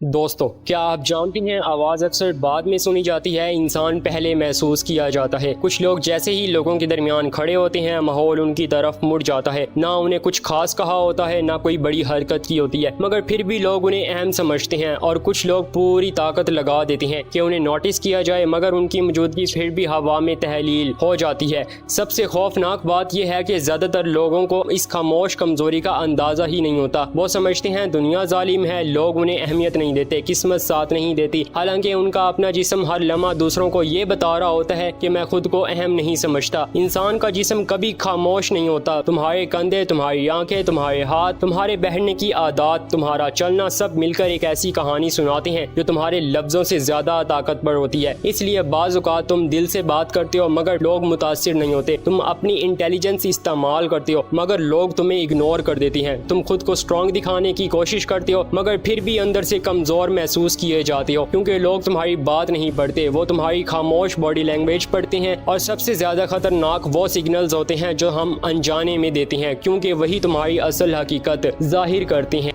دوستو، کیا آپ جانتے ہیں آواز اکثر بعد میں سنی جاتی ہے، انسان پہلے محسوس کیا جاتا ہے۔ کچھ لوگ جیسے ہی لوگوں کے درمیان کھڑے ہوتے ہیں ماحول ان کی طرف مڑ جاتا ہے، نہ انہیں کچھ خاص کہا ہوتا ہے، نہ کوئی بڑی حرکت کی ہوتی ہے، مگر پھر بھی لوگ انہیں اہم سمجھتے ہیں اور کچھ لوگ پوری طاقت لگا دیتے ہیں کہ انہیں نوٹس کیا جائے، مگر ان کی موجودگی پھر بھی ہوا میں تحلیل ہو جاتی ہے۔ سب سے خوفناک بات یہ ہے کہ زیادہ تر لوگوں کو اس خاموش کمزوری کا اندازہ ہی نہیں ہوتا۔ وہ سمجھتے ہیں دنیا ظالم ہے، لوگ انہیں اہمیت نہیں دیتے، قسمت ساتھ نہیں دیتی، حالانکہ ان کا اپنا جسم ہر لمحہ دوسروں کو یہ بتا رہا ہوتا ہے کہ میں خود کو اہم نہیں سمجھتا۔ انسان کا جسم کبھی خاموش نہیں ہوتا۔ تمہارے کندھے، تمہاری آنکھیں، تمہارے ہاتھ، تمہارے بہنے کی عادات، تمہارا چلنا، سب مل کر ایک ایسی کہانی سناتے ہیں جو تمہارے لفظوں سے زیادہ طاقتور ہوتی ہے۔ اس لیے بعض اوقات تم دل سے بات کرتے ہو مگر لوگ متاثر نہیں ہوتے۔ تم اپنی انٹیلیجنس استعمال کرتے ہو مگر لوگ تمہیں اگنور کر دیتے ہیں۔ تم خود کو اسٹرانگ دکھانے کی کوشش کرتے ہو مگر پھر بھی اندر سے کمزور محسوس کیے جاتے ہو، کیونکہ لوگ تمہاری بات نہیں پڑھتے، وہ تمہاری خاموش باڈی لینگویج پڑھتے ہیں۔ اور سب سے زیادہ خطرناک وہ سگنلز ہوتے ہیں جو ہم انجانے میں دیتے ہیں، کیونکہ وہی تمہاری اصل حقیقت ظاہر کرتے ہیں۔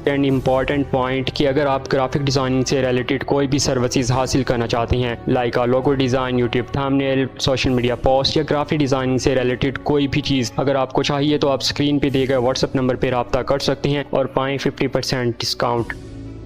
اینڈ امپورٹنٹ پوائنٹ کہ اگر آپ گرافک ڈیزائننگ سے ریلیٹڈ کوئی بھی سروسز حاصل کرنا چاہتے ہیں، like logo design, YouTube thumbnail, social media post یا گرافک ڈیزائننگ سے ریلیٹڈ کوئی بھی چیز اگر آپ کو چاہیے تو آپ اسکرین پہ دیے گئے واٹس ایپ نمبر پہ رابطہ کر سکتے ہیں اور پائیں 50% ڈسکاؤنٹ۔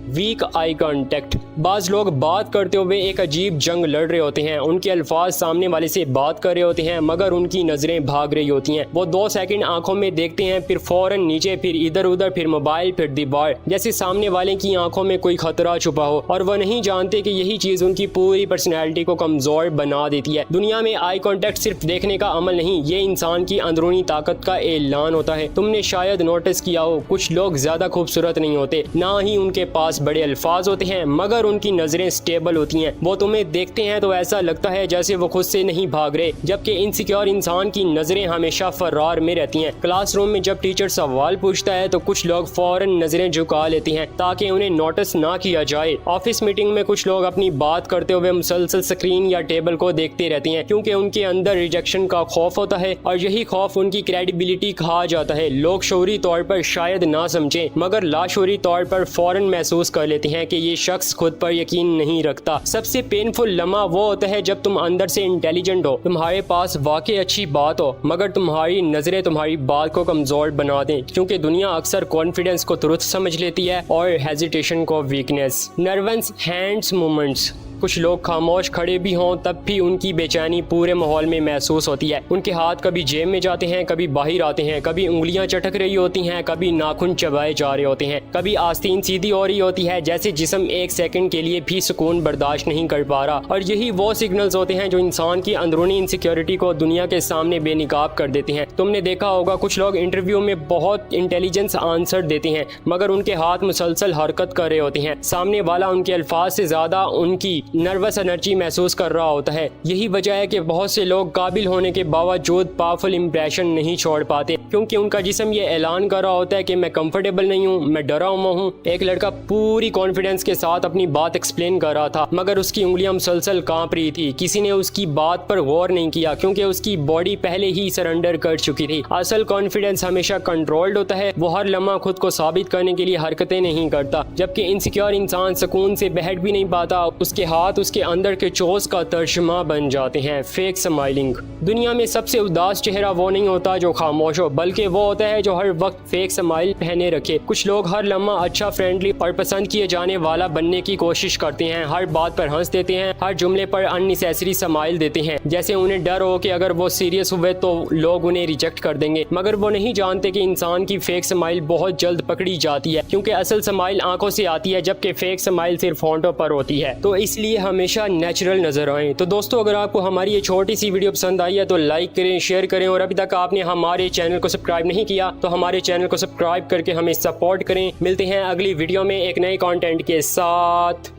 Week eye contact. بعض لوگ بات کرتے ہوئے ایک عجیب جنگ لڑ رہے ہوتے ہیں، ان کے الفاظ سامنے والے سے بات کر رہے ہوتے ہیں مگر ان کی نظریں بھاگ رہی ہوتی ہیں۔ وہ 2 سیکنڈ آنکھوں میں دیکھتے ہیں، پھر فوراً نیچے، پھر ادھر ادھر، پھر موبائل، پھر دیوار، جیسے سامنے والے کی آنکھوں میں کوئی خطرہ چھپا ہو، اور وہ نہیں جانتے کہ یہی چیز ان کی پوری پرسنالٹی کو کمزور بنا دیتی ہے۔ دنیا میں آئی کانٹیکٹ صرف دیکھنے کا عمل نہیں، یہ انسان کی اندرونی طاقت کا اعلان ہوتا ہے۔ تم نے شاید نوٹس کیا ہو، کچھ لوگ زیادہ خوبصورت نہیں ہوتے، نہ ہی ان کے پاس بڑے الفاظ ہوتے ہیں، مگر ان کی نظریں سٹیبل ہوتی ہیں۔ وہ تمہیں دیکھتے ہیں تو ایسا لگتا ہے جیسے وہ خود سے نہیں بھاگ رہے، جبکہ انسیکیور انسان کی نظریں ہمیشہ فرار میں رہتی ہیں۔ کلاس روم میں جب ٹیچر سوال پوچھتا ہے تو کچھ لوگ فوراً نظریں جھکا لیتے ہیں تاکہ انہیں نوٹس نہ کیا جائے۔ آفس میٹنگ میں کچھ لوگ اپنی بات کرتے ہوئے مسلسل سکرین یا ٹیبل کو دیکھتے رہتے ہیں، کیونکہ ان کے اندر ریجیکشن کا خوف ہوتا ہے، اور یہی خوف ان کی کریڈیبلٹی کھا جاتا ہے۔ لوگ شعوری طور پر شاید نہ سمجھیں مگر لاشعوری طور پر فوراً محسوس کر لیتے ہیں کہ یہ شخص خود پر یقین نہیں رکھتا۔ سب سے پینفل لمحہ وہ ہوتا ہے جب تم اندر سے انٹیلیجنٹ ہو، تمہارے پاس واقعی اچھی بات ہو، مگر تمہاری نظریں تمہاری بات کو کمزور بنا دیں، کیونکہ دنیا اکثر کانفیڈنس کو ترس سمجھ لیتی ہے اور ہیزیٹیشن کو ویکنیس۔ Nervous hands movements. کچھ لوگ خاموش کھڑے بھی ہوں تب بھی ان کی بے چینی پورے ماحول میں محسوس ہوتی ہے۔ ان کے ہاتھ کبھی جیب میں جاتے ہیں، کبھی باہر آتے ہیں، کبھی انگلیاں چٹک رہی ہوتی ہیں، کبھی ناخن چبائے جا رہے ہوتے ہیں، کبھی آستین سیدھی ہو رہی ہوتی ہے، جیسے جسم ایک سیکنڈ کے لیے بھی سکون برداشت نہیں کر پا رہا۔ اور یہی وہ سگنلز ہوتے ہیں جو انسان کی اندرونی انسیکیورٹی کو دنیا کے سامنے بے نقاب کر دیتے ہیں۔ تم نے دیکھا ہوگا کچھ لوگ انٹرویو میں بہت انٹیلیجنس آنسر دیتے ہیں مگر ان کے ہاتھ مسلسل حرکت کر رہے ہوتے ہیں، سامنے والا ان کے الفاظ سے زیادہ ان کی نروس انرجی محسوس کر رہا ہوتا ہے۔ یہی وجہ ہے کہ بہت سے لوگ قابل ہونے کے باوجود پاورفل امپریشن نہیں چھوڑ پاتے، کیونکہ ان کا جسم یہ اعلان کر رہا ہوتا ہے کہ میں کمفرٹیبل نہیں ہوں، میں ڈرا ہوا ہوں۔ ایک لڑکا پوری کانفیڈنس کے ساتھ اپنی بات ایکسپلین کر رہا تھا مگر اس کی انگلیاں مسلسل کانپ رہی تھی۔ کسی نے اس کی بات پر غور نہیں کیا کیونکہ اس کی باڈی پہلے ہی سرنڈر کر چکی تھی۔ اصل کانفیڈنس ہمیشہ کنٹرولڈ ہوتا ہے، وہ ہر لمحہ خود کو ثابت کرنے کے لیے حرکتیں نہیں کرتا، جبکہ انسیکیور انسان سکون سے بیٹھ بھی نہیں پاتا، اس کے ہاتھ اس کے اندر کے چوز کا ترجمہ بن جاتے ہیں۔ Fake smiling. دنیا میں سب سے اداس چہرہ وہ نہیں ہوتا جو خاموش ہو، بلکہ وہ ہوتا ہے جو ہر وقت فیک سمائل پہنے رکھے۔ کچھ لوگ ہر لمحہ اچھا، فرینڈلی اور پسند کیے جانے والا بننے کی کوشش کرتے ہیں، ہر بات پر ہنس دیتے ہیں، ہر جملے پر اننیسیسری سمائل دیتے ہیں، جیسے انہیں ڈر ہو کہ اگر وہ سیریس ہوئے تو لوگ انہیں ریجیکٹ کر دیں گے، مگر وہ نہیں جانتے کہ انسان کی فیک سمائل بہت جلد پکڑی جاتی ہے، کیونکہ اصل سمائل آنکھوں سے آتی ہے جبکہ فیک سمائل صرف ہونٹوں پر ہوتی ہے۔ تو اس لیے ہمیشہ نیچرل نظر آئیں۔ تو دوستو، اگر آپ کو ہماری یہ چھوٹی سی ویڈیو پسند آئی ہے تو لائک کریں، شیئر کریں، اور ابھی تک آپ نے ہمارے چینل کو سبسکرائب نہیں کیا تو ہمارے چینل کو سبسکرائب کر کے ہمیں سپورٹ کریں۔ ملتے ہیں اگلی ویڈیو میں ایک نئے کانٹینٹ کے ساتھ۔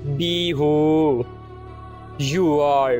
Be who you are